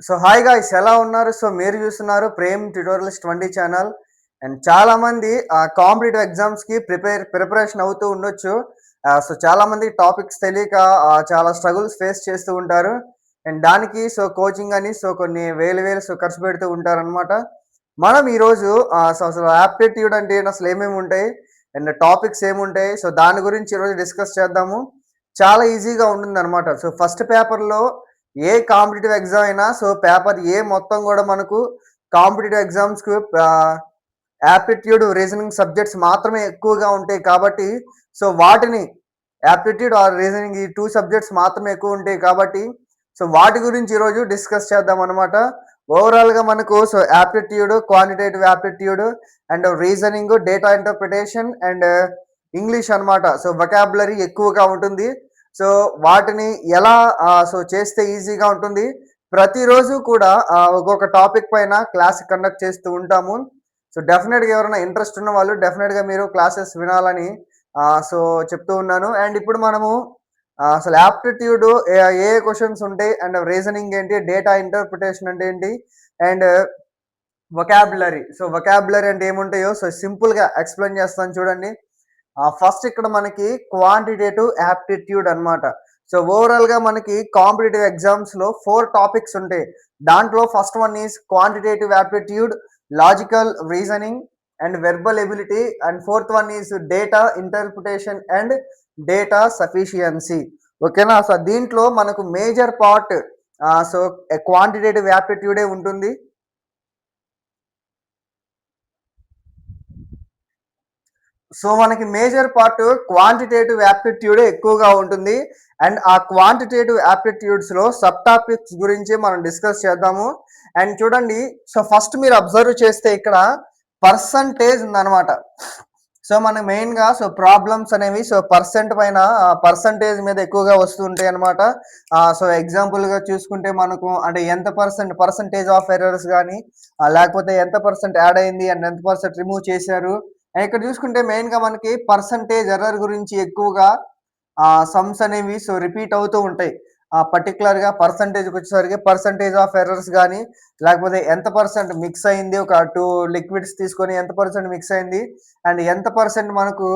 So hi guys ఎలా ఉన్నారు? So మీరు చూస్తున్నారు ప్రేమ్ ట్యుటోరియల్స్ 20 ఛానల్. అండ్ చాలామంది కాంపిటీటివ్ ఎగ్జామ్స్‌కి ప్రిపరేషన్ అవుతూ ఉండొచ్చు. సో చాలామంది టాపిక్స్ తెలియక చాలా స్ట్రగుల్స్ ఫేస్ చేస్తూ ఉంటారు. అండ్ దానికి కోచింగ్ అని కొన్ని వేలు వేలు ఖర్చు పెడుతూ ఉంటారనమాట. మనం ఈరోజు అసలు యాప్టిట్యూడ్ అంటే ఏంటి? అసలు ఏమేమి ఉంటాయి? అండ్ టాపిక్స్ ఏముంటాయి? సో దాని గురించి ఈరోజు డిస్కస్ చేద్దాము. చాలా ఈజీగా ఉంటుందనమాట. సో ఫస్ట్ పేపర్‌లో ఏ కాంపిటీటివ్ ఎగ్జామ్ అయినా పేపర్ ఏ మొత్తం గూడా మనకు కాంపిటీటివ్ ఎగ్జామ్స్‌కు యాప్టిట్యూడ్, రీజనింగ్ సబ్జెక్ట్స్ మాత్రమే ఎక్కువగా ఉంటాయి కాబట్టి వాటిని యాప్టిట్యూడ్ ఆర్ రీజనింగ్ ఈ 2 సబ్జెక్ట్స్ మాత్రమే ఎక్కువ ఉంటాయి కాబట్టి వాటి గురించి ఈరోజు డిస్కస్ చేద్దామనమాట. ఓవరాల్‌గా మనకు aptitude, quantitative aptitude and reasoning, data interpretation and English అనమాట. వొకాబులరీ ఎక్కువగా ఉంటుంది. సో వాటిని ఎలా చేస్తే ఈజీగా ఉంటుంది. ప్రతిరోజు కూడా ఒక్కొక్క టాపిక్ పైన క్లాస్ కండక్ట్ చేస్తూ ఉంటాము. డెఫినిట్‌గా ఎవరైనా ఇంట్రెస్ట్ ఉన్న వాళ్ళు డెఫినిట్‌గా మీరు క్లాసెస్ వినాలని సో చెప్తూ ఉన్నాను. అండ్ ఇప్పుడు మనము అసలు యాప్టిట్యూడ్ ఏ క్వెషన్స్ ఉంటాయి అండ్ రీజనింగ్ ఏంటి, డేటా ఇంటర్ప్రిటేషన్ అంటే ఏంటి అండ్ వొకాబులరీ. వొకాబులరీ అంటే ఏముంటాయో సింపుల్‌గా ఎక్స్‌ప్లెయిన్ చేస్తాను చూడండి. ఫస్ట్ ఇక్కడ మనకి క్వాంటిటేటివ్ యాప్టిట్యూడ్ అన్నమాట. ఓవరాల్‌గా మనకి కాంపిటీటివ్ ఎగ్జామ్స్‌లో 4 టాపిక్స్ ఉంటాయి. దాంట్లో first one is quantitative aptitude, logical reasoning and verbal ability and fourth one is data interpretation and data sufficiency. ఓకేనా? దీంట్లో మనకు మేజర్ పార్ట్ క్వాంటిటేటివ్ యాప్టిట్యూడే ఉంటుంది. మనకి మేజర్ పార్ట్ క్వాంటిటేటివ్ యాప్టిట్యూడే ఎక్కువగా ఉంటుంది. అండ్ ఆ క్వాంటిటేటివ్ యాప్టిట్యూడ్స్‌లో సబ్ టాపిక్స్ గురించి మనం డిస్కస్ చేద్దాము. అండ్ చూడండి, ఫస్ట్ మీరు అబ్జర్వ్ చేస్తే ఇక్కడ పర్సంటేజ్ ఉందన్నమాట. మనకు మెయిన్‌గా ప్రాబ్లమ్స్ అనేవి పర్సెంట్ పైన పర్సంటేజ్ మీద ఎక్కువగా వస్తూ ఉంటాయన్నమాట. ఎగ్జాంపుల్‌గా చూసుకుంటే మనకు అంటే ఎంత పర్సంటేజ్ ఆఫ్ ఎర్రర్స్ గాని, లేకపోతే ఎంత పర్సెంట్ యాడ్ అయింది అండ్ ఎంత పర్సెంట్ రిమూవ్ చేశారు. అండ్ ఇక్కడ చూసుకుంటే మెయిన్‌గా మనకి పర్సంటేజ్ ఎర్రర్ గురించి ఎక్కువగా సమ్స్ అనేవి రిపీట్ అవుతూ ఉంటాయి. పర్టిక్యులర్‌గా పర్సంటేజ్‌కొచ్చేసరికి పర్సంటేజ్ ఆఫ్ ఎర్రర్స్ గాని, లేకపోతే ఎంత పర్సెంట్ మిక్స్ అయింది, ఒక 2 లిక్విడ్స్ తీసుకొని ఎంత పర్సెంట్ మిక్స్ అయింది అండ్ ఎంత పర్సెంట్ మనకు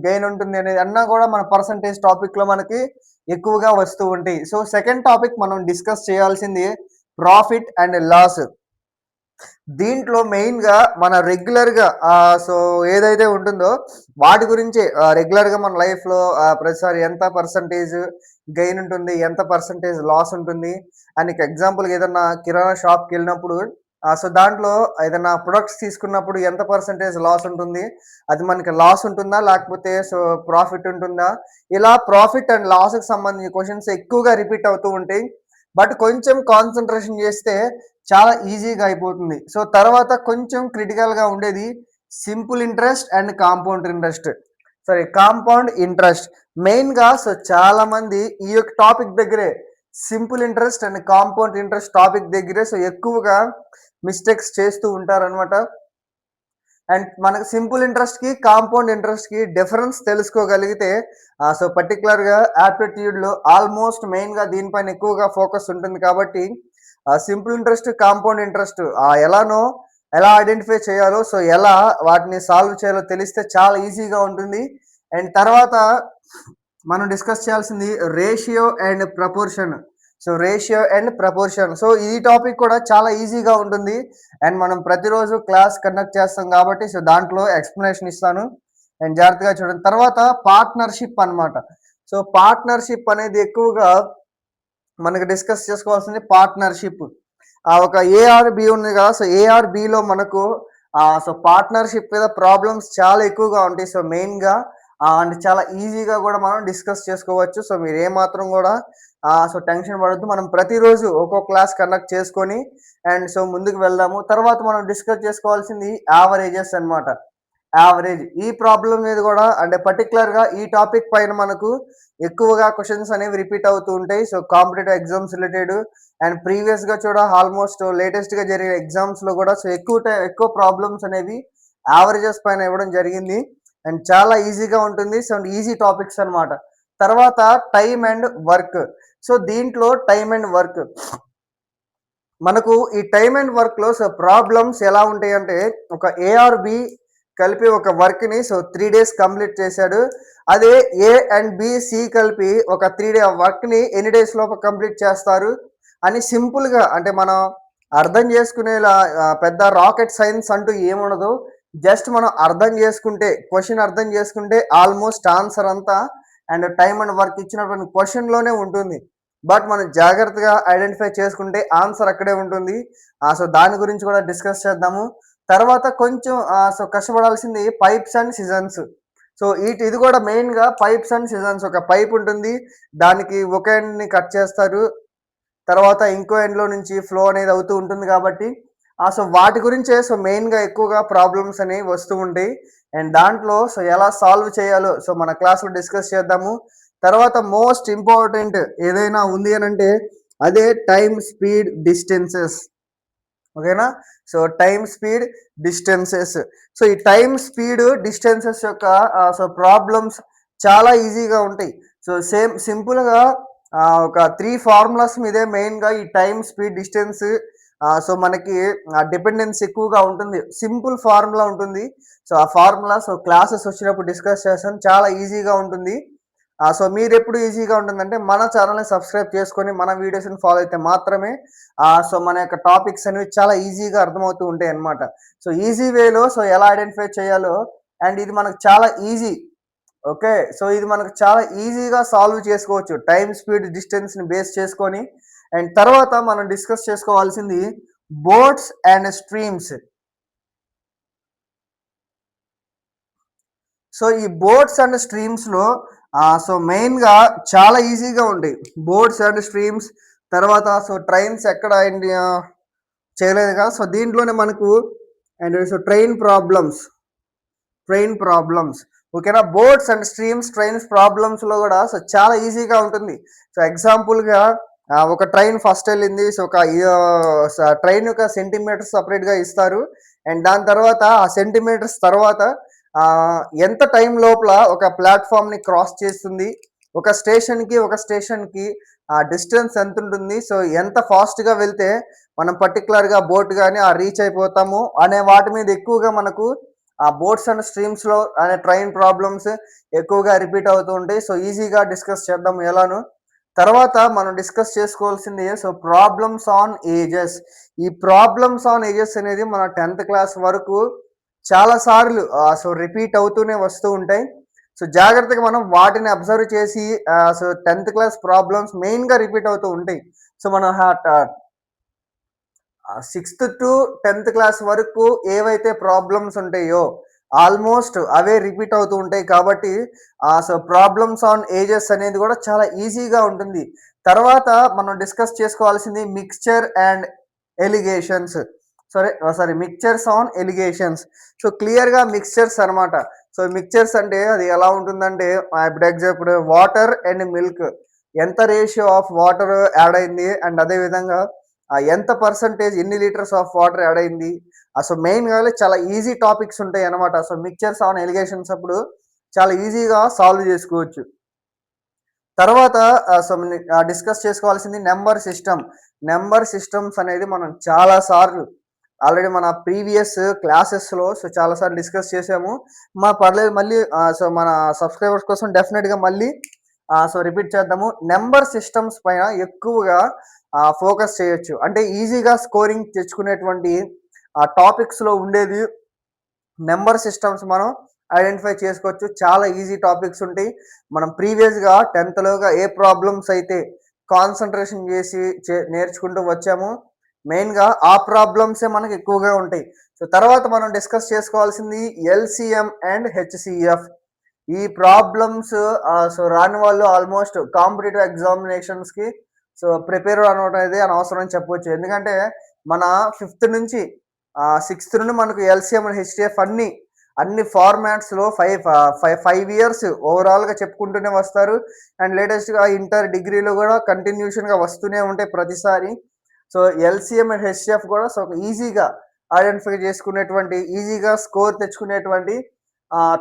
గెయిన్ ఉంటుంది అనేది అన్నా కూడా మన పర్సంటేజ్ టాపిక్‌లో మనకి ఎక్కువగా వస్తూ ఉంటాయి. సెకండ్ టాపిక్ మనం డిస్కస్ చేయాల్సింది ప్రాఫిట్ అండ్ లాస్. దీంట్లో మెయిన్‌గా మన రెగ్యులర్‌గా ఏదైతే ఉంటుందో వాటి గురించే రెగ్యులర్‌గా మన లైఫ్‌లో ప్రతిసారి ఎంత పర్సెంటేజ్ గెయిన్ ఉంటుంది, ఎంత పర్సెంటేజ్ లాస్ ఉంటుంది అని ఎగ్జాంపుల్‌గా ఏదన్నా కిరాణా షాప్‌కెళ్ళినప్పుడు దాంట్లో ఏదైనా ప్రొడక్ట్స్ తీసుకున్నప్పుడు ఎంత పర్సెంటేజ్ లాస్ ఉంటుంది, అది మనకి లాస్ ఉంటుందా లేకపోతే ప్రాఫిట్ ఉంటుందా, ఇలా ప్రాఫిట్ అండ్ లాస్‌కి సంబంధించిన క్వెషన్స్ ఎక్కువగా రిపీట్ అవుతూ ఉంటాయి. బట్ కొంచెం కాన్సంట్రేషన్ చేస్తే చాలా ఈజీగా అయిపోతుంది. తర్వాత కొంచెం క్రిటికల్‌గా ఉండేది simple interest and compound interest. Compound interest. మెయిన్‌గా చాలామంది ఈ యొక్క టాపిక్ దగ్గరే simple interest and compound interest topic దగ్గరే ఎక్కువగా మిస్టేక్స్ చేస్తూ ఉంటారనమాట. అండ్ మనకు సింపుల్ ఇంట్రెస్ట్‌కి, కాంపౌండ్ ఇంట్రెస్ట్‌కి డిఫరెన్స్ తెలుసుకోగలిగితే పర్టిక్యులర్‌గా యాప్టిట్యూడ్‌లో ఆల్మోస్ట్ మెయిన్‌గా దీనిపైన ఎక్కువగా ఫోకస్ ఉంటుంది కాబట్టి సింపుల్ ఇంట్రెస్ట్, కాంపౌండ్ ఇంట్రెస్ట్ ఎలా ఐడెంటిఫై చేయాలో, ఎలా వాటిని సాల్వ్ చేయాలో తెలిస్తే చాలా ఈజీగా ఉంటుంది. అండ్ తర్వాత మనం డిస్కస్ చేయాల్సింది ratio and proportion. Ratio and proportion. ఈ టాపిక్ కూడా చాలా ఈజీగా ఉంటుంది. అండ్ మనం ప్రతిరోజు క్లాస్ కండక్ట్ చేస్తాం కాబట్టి దాంట్లో ఎక్స్‌ప్లనేషన్ ఇస్తాను. అండ్ జాగ్రత్తగా చూడండి. తర్వాత పార్ట్నర్‌షిప్ అన్నమాట. పార్ట్నర్‌షిప్ అనేది ఎక్కువగా మనకు డిస్కస్ చేసుకోవాల్సింది పార్ట్నర్‌షిప్. ఒక ఏఆర్-బి ఉంది కదా! ఏఆర్-బిలో మనకు పార్ట్నర్‌షిప్ మీద ప్రాబ్లమ్స్ చాలా ఎక్కువగా ఉంటాయి. మెయిన్‌గా అండ్ చాలా ఈజీగా కూడా మనం డిస్కస్ చేసుకోవచ్చు. మీరు ఏమాత్రం కూడా టెన్షన్ పడొద్దు. మనం ప్రతిరోజు ఒక్కో క్లాస్ కండక్ట్ చేసుకొని అండ్ ముందుకు వెళ్దాము. తర్వాత మనం డిస్కస్ చేసుకోవాల్సింది యావరేజెస్ అన్నమాట. యావరేజ్. ఈ ప్రాబ్లమ్ మీద కూడా అంటే పర్టిక్యులర్‌గా ఈ టాపిక్ పైన మనకు ఎక్కువగా క్వెషన్స్ అనేవి రిపీట్ అవుతూ ఉంటాయి. కాంపిటీటివ్ ఎగ్జామ్స్ రిలేటెడ్ అండ్ ప్రీవియస్‌గా కూడా ఆల్మోస్ట్ లేటెస్ట్‌గా జరిగే ఎగ్జామ్స్‌లో కూడా ఎక్కువ ప్రాబ్లమ్స్ అనేవి యావరేజెస్ పైన ఇవ్వడం జరిగింది. అండ్ చాలా ఈజీగా ఉంటుంది. ఈజీ టాపిక్స్ అన్నమాట. తర్వాత టైమ్ అండ్ వర్క్. దీంట్లో టైమ్ అండ్ వర్క్. మనకు ఈ టైమ్ అండ్ వర్క్‌లో ప్రాబ్లమ్స్ ఎలా ఉంటాయంటే, ఒక ఏ ఆర్ బి కలిపి ఒక వర్క్‌ని 3 డేస్ కంప్లీట్ చేశాడు. అదే ఏ అండ్ బి, సి కలిపి ఒక 3 డే వర్క్‌ని ఎన్ని డేస్ లోపు కంప్లీట్ చేస్తారు అని సింపుల్‌గా అంటే మనం అర్థం చేసుకునేలా పెద్ద రాకెట్ సైన్స్ అంటూ ఏముండదు. జస్ట్ మనం అర్థం చేసుకుంటే, క్వెషన్ అర్థం చేసుకుంటే ఆల్మోస్ట్ ఆన్సర్ అంతా అండ్ టైమ్ అండ్ వర్క్ ఇచ్చినటువంటి క్వెషన్‌లోనే ఉంటుంది. బట్ మనం జాగ్రత్తగా ఐడెంటిఫై చేసుకుంటే ఆన్సర్ అక్కడే ఉంటుంది. దాని గురించి కూడా డిస్కస్ చేద్దాము. తర్వాత కొంచెం కష్టపడాల్సింది పైప్స్ అండ్ సిజన్స్. ఇది కూడా మెయిన్‌గా పైప్స్ అండ్ సిజన్స్. ఒక పైప్ ఉంటుంది. దానికి ఒక ఎండ్‌ని కట్ చేస్తారు. తర్వాత ఇంకో ఎండ్‌లో నుంచి ఫ్లో అనేది అవుతూ ఉంటుంది కాబట్టి వాటి గురించే మెయిన్‌గా ఎక్కువగా ప్రాబ్లమ్స్ అనేవి వస్తూ ఉంటాయి. అండ్ దాంట్లో ఎలా సాల్వ్ చేయాలో మన క్లాస్‌లో డిస్కస్ చేద్దాము. తర్వాత మోస్ట్ ఇంపార్టెంట్ ఏదైనా ఉంది అనంటే అదే టైమ్, స్పీడ్, డిస్టెన్సెస్. ఓకేనా? Time, speed, distances. ఈ టైమ్, స్పీడ్, డిస్టెన్సెస్ యొక్క ప్రాబ్లమ్స్ చాలా ఈజీగా ఉంటాయి. సింపుల్‌గా ఒక 3 ఫార్ములాస్ మీదే మెయిన్‌గా ఈ టైమ్, స్పీడ్, డిస్టెన్స్ మనకి డిపెండెన్స్ ఎక్కువగా ఉంటుంది. సింపుల్ ఫార్ములా ఉంటుంది. ఆ ఫార్ములా క్లాసెస్ వచ్చినప్పుడు డిస్కస్ చేస్తాను. చాలా ఈజీగా ఉంటుంది. మీరెప్పుడు ఈజీగా ఉంటుందంటే మన ఛానెల్‌ని సబ్స్క్రైబ్ చేసుకొని మన వీడియోస్‌ని ఫాలో అయితే మాత్రమే మన యొక్క టాపిక్స్ అనేవి చాలా ఈజీగా అర్థమవుతూ ఉంటాయన్నమాట. ఈజీ వేలో ఎలా ఐడెంటిఫై చేయాలో అండ్ ఇది మనకు చాలా ఈజీ. ఓకే. ఇది మనకు చాలా ఈజీగా సాల్వ్ చేసుకోవచ్చు. టైమ్, స్పీడ్, డిస్టెన్స్‌ని బేస్ చేసుకొని. అండ్ తర్వాత మనం డిస్కస్ చేసుకోవాల్సింది బోట్స్ అండ్ స్ట్రీమ్స్. ఈ బోట్స్ అండ్ స్ట్రీమ్స్‌లో మెయిన్‌గా చాలా ఈజీగా ఉంటాయి. బోట్స్ అండ్ స్ట్రీమ్స్ తర్వాత ట్రైన్స్ ఎక్కడ చేయలేదుగా. దీంట్లోనే మనకు అండ్ ట్రైన్ ప్రాబ్లమ్స్. ఓకేనా? బోట్స్ అండ్ స్ట్రీమ్స్, ట్రైన్స్ ప్రాబ్లమ్స్‌లో కూడా చాలా ఈజీగా ఉంటుంది. ఎగ్జాంపుల్‌గా ఒక ట్రైన్ ఫస్ట్ ఎళ్ళింది. ట్రైన్ యొక్క సెంటీమీటర్స్ సెపరేట్‌గా ఇస్తారు. అండ్ దాని తర్వాత ఆ సెంటీమీటర్స్ తర్వాత ఎంత టైం లోపల ఒక ప్లాట్‌ఫార్మ్‌ని క్రాస్ చేస్తుంది. ఒక స్టేషన్‌కి డిస్టెన్స్ ఎంతుంటుంది. ఎంత ఫాస్ట్‌గా వెళ్తే మనం పర్టిక్యులర్‌గా బోట్ గాని రీచ్ అయిపోతాము అనే వాటి మీద ఎక్కువగా మనకు బోట్స్ అండ్ స్ట్రీమ్స్‌లో అనే ట్రైన్ ప్రాబ్లమ్స్ ఎక్కువగా రిపీట్ అవుతూ ఉంటాయి. ఈజీగా డిస్కస్ చేద్దాం ఎలానో. తర్వాత మనం డిస్కస్ చేసుకోవాల్సింది ప్రాబ్లమ్స్ ఆన్ ఏజెస్. ఈ ప్రాబ్లమ్స్ ఆన్ ఏజెస్ అనేది మన 10th క్లాస్ వరకు చాలా సార్లు రిపీట్ అవుతూనే వస్తూ ఉంటాయి. జాగ్రత్తగా మనం వాటిని అబ్జర్వ్ చేసి 10th క్లాస్ ప్రాబ్లమ్స్ మెయిన్‌గా రిపీట్ అవుతూ ఉంటాయి. మనం 6th టు 10th క్లాస్ వరకు ఏవైతే ప్రాబ్లమ్స్ ఉంటాయో ఆల్మోస్ట్ అవే రిపీట్ అవుతూ ఉంటాయి కాబట్టి ప్రాబ్లమ్స్ ఆన్ ఏజెస్ అనేది కూడా చాలా ఈజీగా ఉంటుంది. తర్వాత మనం డిస్కస్ చేసుకోవాల్సింది mixture and allegations. Mixtures on allegations. క్లియర్‌గా మిక్స్చర్స్ అనమాట. మిక్స్చర్స్ అంటే అది ఎలా ఉంటుందంటే ఇప్పుడు ఎగ్జాంపుల్ వాటర్ అండ్ మిల్క్. ఎంత రేషియో ఆఫ్ వాటర్ యాడ్ అయింది అండ్ అదే విధంగా ఎంత పర్సెంటేజ్ ఎన్ని లీటర్స్ ఆఫ్ వాటర్ యాడ్ అయింది. మెయిన్‌గా చాలా ఈజీ టాపిక్స్ ఉంటాయి అన్నమాట. మిక్స్చర్స్ ఆన్ ఎలిగేషన్స్ అప్పుడు చాలా ఈజీగా సాల్వ్ చేసుకోవచ్చు. తర్వాత డిస్కస్ చేసుకోవాల్సింది నెంబర్ సిస్టమ్. నెంబర్ సిస్టమ్స్ అనేది మనం చాలా సార్లు ఆల్రెడీ మన ప్రీవియస్ క్లాసెస్‌లో చాలా సార్లు డిస్కస్ చేసాము. పర్లేదు మళ్ళీ మన సబ్స్క్రైబర్స్ కోసం డెఫినిట్‌గా మళ్ళీ రిపీట్ చేద్దాము. నెంబర్ సిస్టమ్స్ పైన ఎక్కువగా ఫోకస్ చేయొచ్చు. అంటే ఈజీగా స్కోరింగ్ తెచ్చుకునేటువంటి టాపిక్స్‌లో ఉండేది నెంబర్ సిస్టమ్స్ మనం ఐడెంటిఫై చేసుకోవచ్చు. చాలా ఈజీ టాపిక్స్ ఉంటాయి. మనం ప్రీవియస్‌గా 10థ్‌లోగా ఏ ప్రాబ్లమ్స్ అయితే కాన్సంట్రేషన్ చేసి నేర్చుకుంటూ వచ్చామో మెయిన్‌గా ఆ ప్రాబ్లమ్సే మనకు ఎక్కువగా ఉంటాయి. తర్వాత మనం డిస్కస్ చేసుకోవాల్సింది ఎల్‌సీఎం అండ్ హెచ్‌సీఎఫ్. ఈ ప్రాబ్లమ్స్ రాని వాళ్ళు ఆల్మోస్ట్ కాంపిటీటివ్ ఎగ్జామినేషన్స్‌కి ప్రిపేర్ అవ్వడం అనేది అనవసరం అని చెప్పొచ్చు. ఎందుకంటే మన 5th నుంచి 6th నుండి మనకు ఎల్‌సీఎం అండ్ హెచ్‌సీఎఫ్ అన్ని ఫార్మాట్స్‌లో 5 ఇయర్స్ ఓవరాల్‌గా చెప్పుకుంటూనే వస్తారు. అండ్ లేటెస్ట్‌గా ఇంటర్, డిగ్రీలో కూడా కంటిన్యూషన్‌గా వస్తూనే ఉంటాయి ప్రతిసారి. ఎల్‌సీఎం అండ్ హెచ్‌సీఎఫ్ కూడా ఈజీగా ఐడెంటిఫై చేసుకునేటువంటి, ఈజీగా స్కోర్ తెచ్చుకునేటువంటి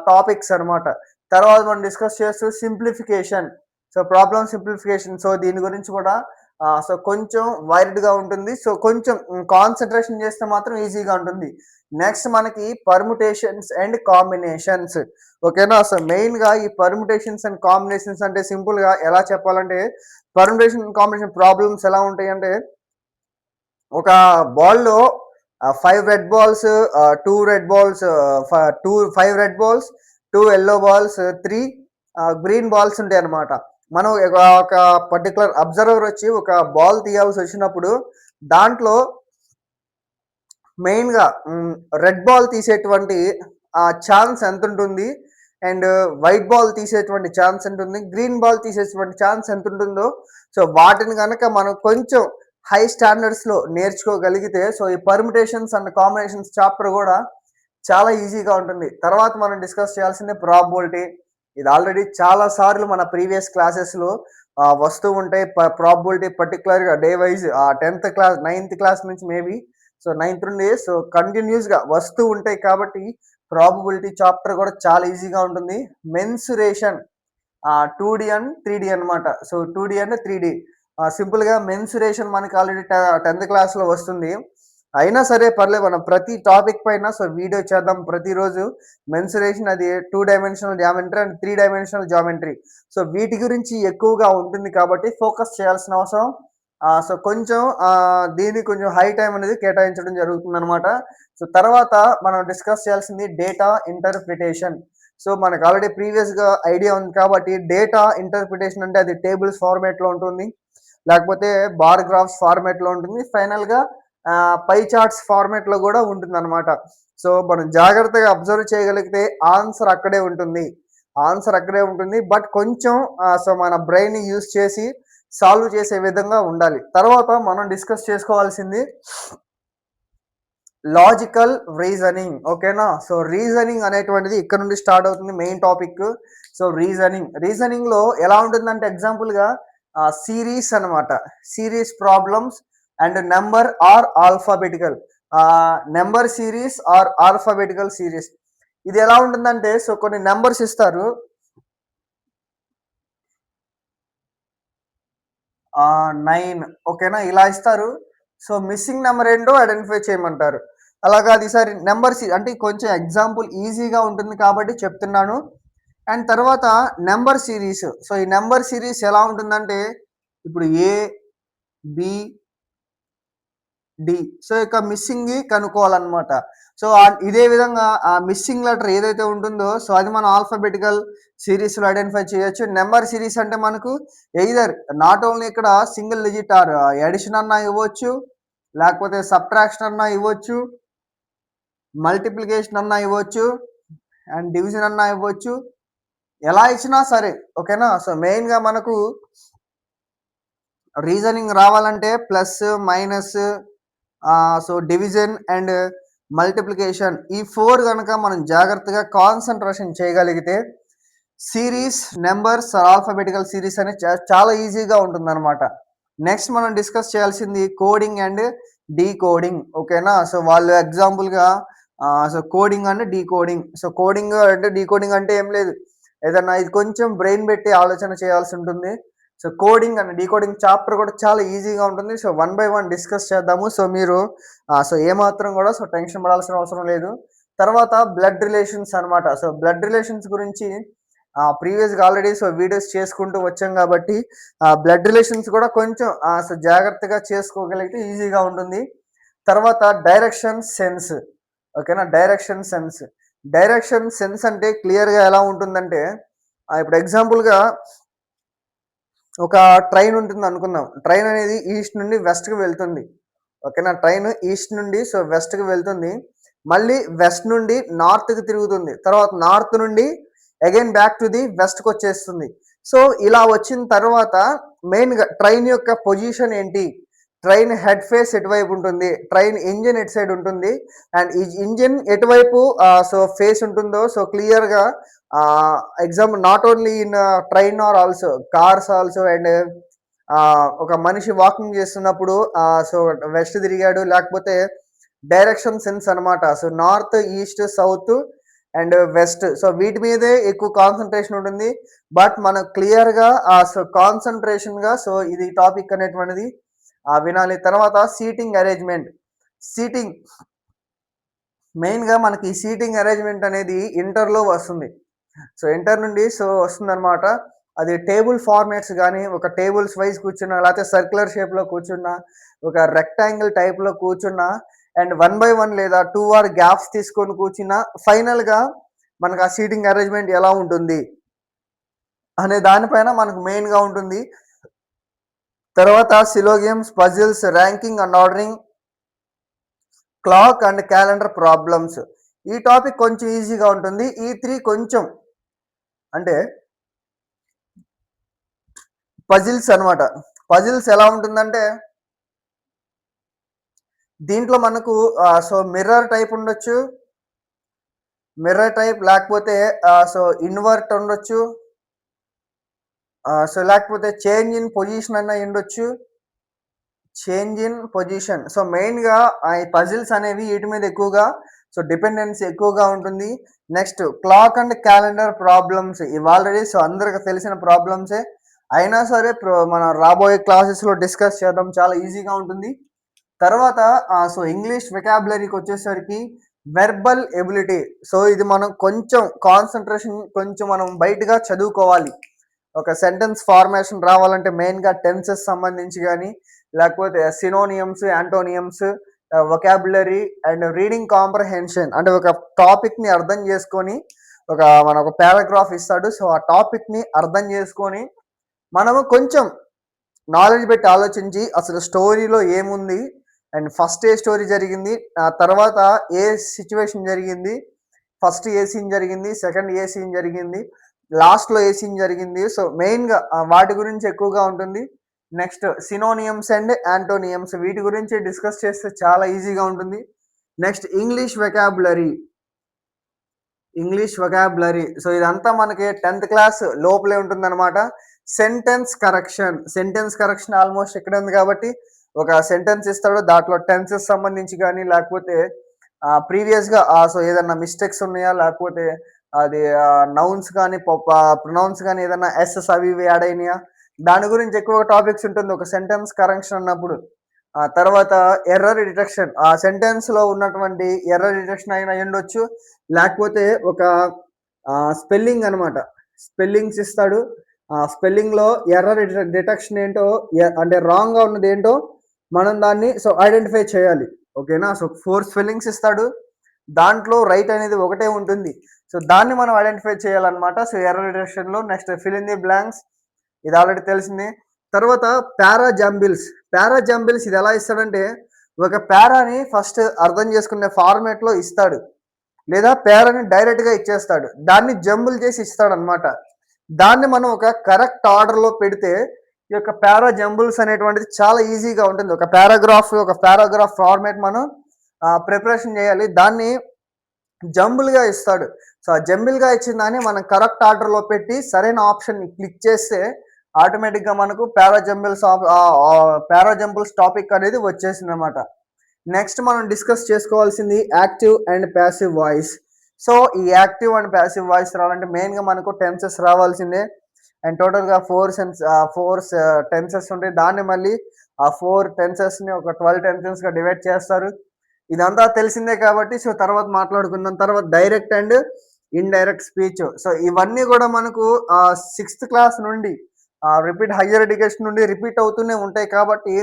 టాపిక్స్ అన్నమాట. తర్వాత మనం డిస్కస్ చేస్తూ సింప్లిఫికేషన్. Problem simplification. దీని గురించి కూడా సో కొంచెం వైర్డ్‌గా ఉంటుంది. సో కొంచెం కాన్సంట్రేషన్ చేస్తే మాత్రం ఈజీగా ఉంటుంది. నెక్స్ట్ మనకి పర్ముటేషన్స్ అండ్ కాంబినేషన్స్. ఓకేనా? సో మెయిన్‌గా ఈ పర్ముటేషన్స్ అండ్ కాంబినేషన్స్ అంటే సింపుల్‌గా ఎలా చెప్పాలంటే పర్ముటేషన్, కాంబినేషన్ ప్రాబ్లమ్స్ ఎలా ఉంటాయంటే ఒక బాల్‌లో 5 red balls, 2 red balls, 5 red balls, 2 yellow balls, 3 green balls ఉంటాయన్నమాట. మనం ఒక పర్టిక్యులర్ అబ్జర్వర్ వచ్చి ఒక బాల్ తీయాల్సొచ్చినప్పుడు దాంట్లో మెయిన్‌గా రెడ్ బాల్ తీసేటువంటి ఛాన్స్ ఎంతుంటుంది? అండ్ వైట్ బాల్ తీసేటువంటి ఛాన్స్ ఎంతుంది? గ్రీన్ బాల్ తీసేటువంటి ఛాన్స్ ఎంతుంటుందో, సో వాటిని గనక మనం కొంచెం హై స్టాండర్డ్స్‌లో నేర్చుకోగలిగితే, సో ఈ పర్ముటేషన్స్ అండ్ కాంబినేషన్స్ చాప్టర్ గూడా చాలా ఈజీగా ఉంటుంది. తర్వాత మనం డిస్కస్ చేయాల్సింది ప్రాబబిలిటీ. ఇది ఆల్రెడీ చాలా సార్లు మన ప్రీవియస్ క్లాసెస్‌లో వస్తూ ఉంటాయి. ప్రాబబిలిటీ పర్టిక్యులర్‌గా డే వైస్ 10థ్ క్లాస్, 9థ్ క్లాస్ నుంచి మేబీ సో 9థ్ నుండి సో కంటిన్యూస్‌గా వస్తూ ఉంటాయి కాబట్టి ప్రాబబిలిటీ చాప్టర్ కూడా చాలా ఈజీగా ఉంటుంది. మెన్సురేషన్ 2D అండ్ 3D అన్నమాట. సో 2D అండ్ 3D సింపుల్‌గా మెన్సురేషన్ మనకి ఆల్రెడీ 10థ్ క్లాస్‌లో వస్తుంది. అయినా సరే పర్లేదు మనం ప్రతి టాపిక్ పైన సో వీడియో చేద్దాం ప్రతిరోజు. మెన్సురేషన్ అది 2 dimensional geometry and 3 dimensional geometry. So వీటి గురించి ఎక్కువగా ఉంటుంది కాబట్టి ఫోకస్ చేయాల్సిన అవసరం సో కొంచెం దీనికి కొంచెం హై టైమ్ అనేది కేటాయించడం జరుగుతుందనమాట. సో తర్వాత మనం డిస్కస్ చేయాల్సింది డేటా ఇంటర్ప్రిటేషన్. సో మనకు ఆల్రెడీ ప్రీవియస్‌గా ఐడియా ఉంది కాబట్టి డేటా ఇంటర్ప్రిటేషన్ అంటే అది టేబుల్స్ ఫార్మాట్‌లో ఉంటుంది. లేకపోతే బార్ గ్రాఫ్స్ ఫార్మాట్‌లో ఉంటుంది. ఫైనల్‌గా పై చార్ట్స్ ఫార్మాట్‌లో గూడా ఉంటుందనమాట. సో మనం జాగ్రత్తగా అబ్జర్వ్ చేయగలిగితే ఆన్సర్ అక్కడే ఉంటుంది. ఆన్సర్ అక్కడే ఉంటుంది. బట్ కొంచెం సో మన బ్రెయిన్‌ని యూజ్ చేసి సాల్వ్ చేసే విధంగా ఉండాలి. తర్వాత మనం డిస్కస్ చేసుకోవాల్సింది లాజికల్ రీజనింగ్. ఓకేనా? సో రీజనింగ్ అనేటువంటిది ఇక్కడ నుండి స్టార్ట్ అవుతుంది మెయిన్ టాపిక్. సో రీజనింగ్‌లో ఎలా ఉంటుందంటే ఎగ్జాంపుల్‌గా సిరీస్ అన్నమాట. Series problems and number or alphabetical. Number series or alphabetical series. ఇది ఎలా ఉంటుందంటే సో కొన్ని నంబర్స్ ఇస్తారు. 9 ఓకేనా? ఇలా ఇస్తారు. సో మిస్సింగ్ నంబర్ ఏంటో ఐడెంటిఫై చేయమంటారు. అలాగా ఈసారి నంబర్స్ అంటే కొంచెం ఎగ్జాంపుల్ ఈజీగా ఉంటుంది కాబట్టి చెప్తున్నాను. అండ్ తర్వాత నంబర్ సిరీస్. సో ఈ నంబర్ సిరీస్ ఎలా ఉంటుందంటే ఇప్పుడు ఏ, బి, డి. సో ఇక మిస్సింగ్‌ని కనుక్కోవాలన్నమాట. సో ఇదే విధంగా ఆ మిస్సింగ్ లెటర్ ఏదైతే ఉంటుందో సో అది మనం ఆల్ఫాబెటికల్ సిరీస్‌లో ఐడెంటిఫై చేయొచ్చు. నంబర్ సిరీస్ అంటే మనకు ఎయిదర్ నాట్ ఓన్లీ ఇక్కడ సింగిల్ డిజిట్ ఆర్ అడిషన్ అన్నా ఇవ్వచ్చు. లేకపోతే సబ్ట్రాక్షన్ అన్నా ఇవ్వచ్చు. మల్టిప్లికేషన్ అన్నా ఇవ్వచ్చు. అండ్ డివిజన్ అన్నా ఇవ్వచ్చు. ఎలా ఇచ్చినా సరే. ఓకేనా? సో మెయిన్‌గా మనకు రీజనింగ్ రావాలంటే plus, minus so division and multiplication ఈ 4 గనక మనం జాగ్రత్తగా కాన్సంట్రేషన్ చేయగలిగితే సిరీస్, నంబర్స్, ఆల్ఫాబెటికల్ సిరీస్ అనేది చాలా ఈజీగా ఉంటుందన్నమాట. నెక్స్ట్ మనం డిస్కస్ చేయాల్సింది కోడింగ్ అండ్ డీకోడింగ్. ఓకేనా? సో వాళ్ళు ఎగ్జాంపుల్‌గా so coding and decoding. So coding అంటే డీకోడింగ్ అంటే ఏం లేదు. ఏదన్నా ఇది కొంచెం బ్రెయిన్ పెట్టి ఆలోచన చేయాల్సి ఉంటుంది. So coding and decoding chapter కూడా చాలా ఈజీగా ఉంటుంది. So one by one discuss చేద్దాము. సో మీరు సో ఏమాత్రం కూడా సో టెన్షన్ పడాల్సిన అవసరం లేదు. తర్వాత బ్లడ్ రిలేషన్స్ అన్నమాట. సో బ్లడ్ రిలేషన్స్ గురించి ప్రీవియస్‌గా ఆల్రెడీ సో వీడియోస్ చేసుకుంటూ వచ్చాం కాబట్టి బ్లడ్ రిలేషన్స్ కూడా కొంచెం సో జాగ్రత్తగా చేసుకోగలిగితే ఈజీగా ఉంటుంది. తర్వాత డైరెక్షన్ సెన్స్. ఓకేనా? డైరెక్షన్ సెన్స్ అంటే క్లియర్‌గా ఎలా ఉంటుందంటే ఇప్పుడు ఎగ్జాంపుల్‌గా ఒక ట్రైన్ ఉంటుంది అనుకుందాం. ట్రైన్ అనేది ఈస్ట్ నుండి వెస్ట్‌కి వెళ్తుంది. ఓకేనా? ట్రైన్ ఈస్ట్ నుండి సో వెస్ట్‌కి వెళ్తుంది. మళ్ళీ వెస్ట్ నుండి నార్త్‌కి తిరుగుతుంది. తర్వాత నార్త్ నుండి అగైన్ బ్యాక్ టు ది వెస్ట్‌కొచ్చేస్తుంది. సో ఇలా వచ్చిన తర్వాత మెయిన్‌గా ట్రైన్ యొక్క పొజిషన్ ఏంటి? ట్రైన్ హెడ్ ఫేస్ ఎటువైపు ఉంటుంది? ట్రైన్ ఇంజిన్ ఎటు సైడ్ ఉంటుంది? అండ్ ఈ ఇంజిన్ ఎటువైపు సో ఫేస్ ఉంటుందో సో క్లియర్‌గా example not only in train or also cars also and ఒక మనిషి వాకింగ్ చేస్తున్నప్పుడు సో వెస్ట్ తిరిగాడు లేకపోతే డైరెక్షన్ సెన్స్ అన్నమాట. So north, east, south and west. So వీటి మీదే ఎక్కువ కాన్సన్ట్రేషన్ ఉంటుంది. బట్ మనం క్లియర్గా సో కాన్సన్ట్రేషన్గా సో ఇది టాపిక్ అనేటువంటిది వినాలి. తర్వాత సీటింగ్ అరేంజ్మెంట్. సీటింగ్ మెయిన్గా మనకి ఈ సీటింగ్ అరేంజ్మెంట్ అనేది ఇంటర్లో వస్తుంది. సో ఇంటర్ నుండి సో వస్తుందన్నమాట. అది టేబుల్ ఫార్మాట్స్ కానీ ఒక టేబుల్స్ వైజ్ కూర్చున్నా, లేకపోతే సర్క్యులర్ షేప్లో కూర్చున్నా, ఒక రెక్టాంగిల్ టైప్లో కూర్చున్నా, అండ్ 1 బై 1 లేదా 2 ఆర్ గ్యాప్స్ తీసుకొని కూర్చున్నా, ఫైనల్గా మనకు ఆ సీటింగ్ అరేంజ్మెంట్ ఎలా ఉంటుంది అనే దానిపైన మనకు మెయిన్గా ఉంటుంది. తర్వాత syllogisms, puzzles, ranking and ordering, clock and calendar problems. ఈ టాపిక్ కొంచెం ఈజీగా ఉంటుంది. ఈ 3 కొంచెం అంటే పజిల్స్ అనమాట. పజిల్స్ ఎలా ఉంటుందంటే దీంట్లో మనకు సో మిర్రర్ టైప్ ఉండొచ్చు, మిర్రర్ టైప్ లేకపోతే సో ఇన్వర్ట్ ఉండొచ్చు, సో లేకపోతే చేంజ్ ఇన్ పొజిషన్ అన్న ఉండొచ్చు, చేంజ్ ఇన్ పొజిషన్. సో మెయిన్గా ఈ పజిల్స్ అనేవి వీటి మీద ఎక్కువగా సో డిపెండెన్సీ ఎక్కువగా ఉంటుంది. Next clock and calendar problems. ఇవి ఆల్రెడీ సో అందరికి తెలిసిన ప్రాబ్లమ్సే అయినా సరే మనం రాబోయే క్లాసెస్లో డిస్కస్ చేద్దాం, చాలా ఈజీగా ఉంటుంది. తర్వాత సో ఇంగ్లీష్ వెకాబులరీకి వచ్చేసరికి వెర్బల్ ఎబిలిటీ. సో ఇది మనం కొంచెం కాన్సన్ట్రేషన్ కొంచెం మనం బయటగా చదువుకోవాలి. ఒక సెంటెన్స్ ఫార్మేషన్ రావాలంటే మెయిన్గా టెన్సెస్ సంబంధించి కానీ, లేకపోతే synonyms, antonyms, vocabulary and reading comprehension. అంటే ఒక టాపిక్ని అర్థం చేసుకొని మన ఒక పారాగ్రాఫ్ ఇస్తాడు. సో ఆ టాపిక్ని అర్థం చేసుకొని మనము కొంచెం నాలెడ్జ్ పెట్టి ఆలోచించి అసలు స్టోరీలో ఏముంది, అండ్ ఫస్ట్ ఏ స్టోరీ జరిగింది, తర్వాత ఏ సిచ్యువేషన్ జరిగింది, ఫస్ట్ ఏ సీన్ జరిగింది, సెకండ్ ఏ సీన్ జరిగింది, లాస్ట్లో ఏ సీన్ జరిగింది. సో మెయిన్గా వాటి గురించి ఎక్కువగా ఉంటుంది. నెక్స్ట్ సినోనియమ్స్ అండ్ యాంటోనియమ్స్, వీటి గురించి డిస్కస్ చేస్తే చాలా ఈజీగా ఉంటుంది. Next English vocabulary. English vocabulary so ఇదంతా మనకి 10th క్లాస్ లోపలే ఉంటుందన్నమాట. Sentence correction. Sentence correction almost ఇక్కడ ఉంది కాబట్టి ఒక సెంటెన్స్ ఇస్తాడు, దాంట్లో టెన్సెస్ సంబంధించి కానీ, లేకపోతే ప్రీవియస్గా సో ఏదన్నా మిస్టేక్స్ ఉన్నాయా, లేకపోతే అది నౌన్స్ కానీ ప్రొనౌన్స్ కానీ ఏదన్నా ఎస్ఎస్ అవి ఇవి యాడ్ అయినాయా, దాని గురించి ఎక్కువ టాపిక్స్ ఉంటుంది ఒక సెంటెన్స్ కరెక్షన్ అన్నప్పుడు. తర్వాత ఎర్రర్ డిటెక్షన్. ఆ సెంటెన్స్లో ఉన్నటువంటి ఎర్రర్ డిటెక్షన్ అయినా ఉండొచ్చు, లేకపోతే ఒక స్పెల్లింగ్ అనమాట, స్పెల్లింగ్స్ ఇస్తాడు. స్పెల్లింగ్లో ఎర్రర్ డిటెక్షన్ ఏంటో, అంటే రాంగ్గా ఉన్నది ఏంటో మనం దాన్ని సో ఐడెంటిఫై చేయాలి. ఓకేనా. సో 4 స్పెల్లింగ్స్ ఇస్తాడు, దాంట్లో రైట్ అనేది ఒకటే ఉంటుంది. సో దాన్ని మనం ఐడెంటిఫై చేయాలన్నమాట. సో ఎర్రర్ డిటెక్షన్లో. Next fill in the blanks, ఇది ఆల్రెడీ తెలిసిందే. తర్వాత పారాజంబిల్స్. పారాజంబిల్స్ ఇది ఎలా ఇస్తాడంటే ఒక పారాని ఫస్ట్ అర్థం చేసుకునే ఫార్మేట్లో ఇస్తాడు, లేదా పేరాని డైరెక్ట్గా ఇచ్చేస్తాడు, దాన్ని జంబుల్ చేసి ఇస్తాడు అనమాట. దాన్ని మనం ఒక కరెక్ట్ ఆర్డర్లో పెడితే ఈ యొక్క పారా జంబుల్స్ అనేటువంటిది చాలా ఈజీగా ఉంటుంది. ఒక పారాగ్రాఫ్ ఫార్మేట్ మనం ప్రిపరేషన్ చేయాలి, దాన్ని జంబుల్గా ఇస్తాడు. సో ఆ జంబుల్గా ఇచ్చిన దాన్ని మనం కరెక్ట్ ఆర్డర్లో పెట్టి సరైన ఆప్షన్ని క్లిక్ చేస్తే ఆటోమేటిక్గా మనకు పారాజంబుల్స్ టాపిక్ అనేది వచ్చేసింది అనమాట. నెక్స్ట్ మనం డిస్కస్ చేసుకోవాల్సింది active and passive voice. So ఈ యాక్టివ్ అండ్ ప్యాసివ్ వాయిస్ రావాలంటే మెయిన్గా మనకు టెన్సెస్ రావాల్సిందే. అండ్ టోటల్గా 4 టెన్సెస్ ఉంటాయి. దాన్ని మళ్ళీ ఆ 4 టెన్సెస్ని ఒక 12 టెన్సెస్గా డివైడ్ చేస్తారు. ఇదంతా తెలిసిందే కాబట్టి సో తర్వాత మాట్లాడుకుందాం. తర్వాత direct and indirect speech. So ఇవన్నీ కూడా మనకు 6th క్లాస్ నుండి హయ్యర్ ఎడ్యుకేషన్ నుండి రిపీట్ అవుతూనే ఉంటాయి కాబట్టి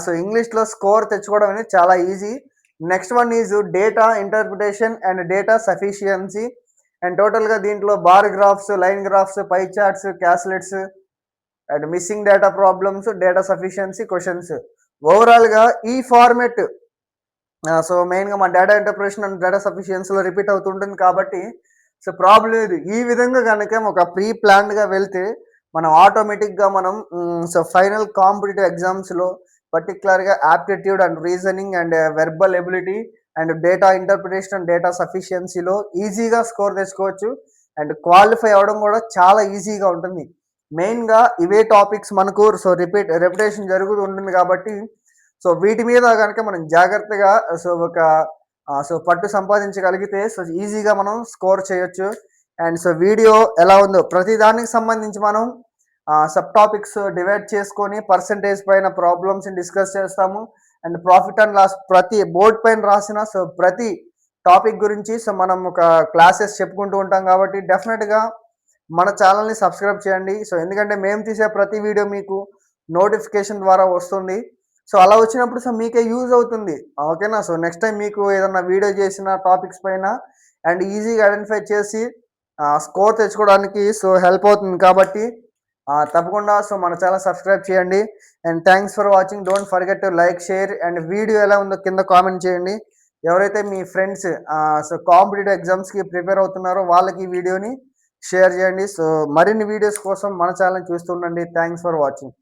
సో ఇంగ్లీష్లో స్కోర్ తెచ్చుకోవడం అనేది చాలా easy. Next one is data interpretation and data sufficiency. And టోటల్గా దీంట్లో bar graphs, line graphs, pie charts, caselets and missing data problems, data sufficiency questions. ఓవరాల్గా ఈ ఫార్మెట్ సో మెయిన్గా మన డేటా ఇంటర్ప్రిటేషన్ అండ్ డేటా సఫిషియన్సీలో రిపీట్ అవుతుంటుంది కాబట్టి so problem లేదు. ఈ విధంగా కనుక ఒక ప్రీ ప్లాన్డ్గా వెళ్తే మనం ఆటోమేటిక్గా మనం సో ఫైనల్ కాంపిటేటివ్ ఎగ్జామ్స్లో పర్టికులర్గా aptitude and reasoning and verbal ability and data interpretation and data సఫిషియన్సీలో ఈజీగా స్కోర్ తెచ్చుకోవచ్చు. అండ్ క్వాలిఫై అవ్వడం కూడా చాలా ఈజీగా ఉంటుంది. మెయిన్గా ఇవే టాపిక్స్ మనకు సో రెప్యుటేషన్ జరుగుతూ ఉంటుంది కాబట్టి సో వీటి మీద కనుక మనం జాగ్రత్తగా సో ఒక సో పట్టు సంపాదించగలిగితే సో ఈజీగా మనం స్కోర్ చేయొచ్చు. అండ్ సో వీడియో ఎలా ఉందో ప్రతి దానికి సంబంధించి మనం సబ్ టాపిక్స్ డివైడ్ చేసుకొని పర్సంటేజ్ పైన ప్రాబ్లమ్స్ని డిస్కస్ చేస్తాము. అండ్ ప్రాఫిట్ అండ్ లాస్ ప్రతి బోర్డ్ పైన రాసిన సో ప్రతి టాపిక్ గురించి సో మనం ఒక క్లాసెస్ చెప్పుకుంటూ ఉంటాం కాబట్టి డెఫినెట్గా మన ఛానల్ని సబ్స్క్రైబ్ చేయండి. సో ఎందుకంటే మేము తీసే ప్రతి వీడియో మీకు నోటిఫికేషన్ ద్వారా వస్తుంది. సో అలా వచ్చినప్పుడు సో మీకే యూజ్ అవుతుంది. ఓకేనా? సో నెక్స్ట్ టైం మీకు ఏదన్నా వీడియో చేసిన టాపిక్స్ పైన అండ్ ఈజీగా ఐడెంటిఫై చేసి స్కోర్ తెచ్చుకోవడానికి సో హెల్ప్ అవుతుంది కాబట్టి తప్పకుండా సో మన ఛానల్ సబ్స్క్రైబ్ చేయండి. And thanks for watching. Don't forget to like, share and video ఎలా ఉందో కింద కామెంట్ చేయండి. ఎవరైతే మీ ఫ్రెండ్స్ సో కాంపిటేటివ్ ఎగ్జామ్స్కి ప్రిపేర్ అవుతున్నారో వాళ్ళకి ఈ వీడియోని షేర్ చేయండి. సో మరిన్ని వీడియోస్ కోసం మన ఛానల్ చూస్తుండండి. Thanks for watching.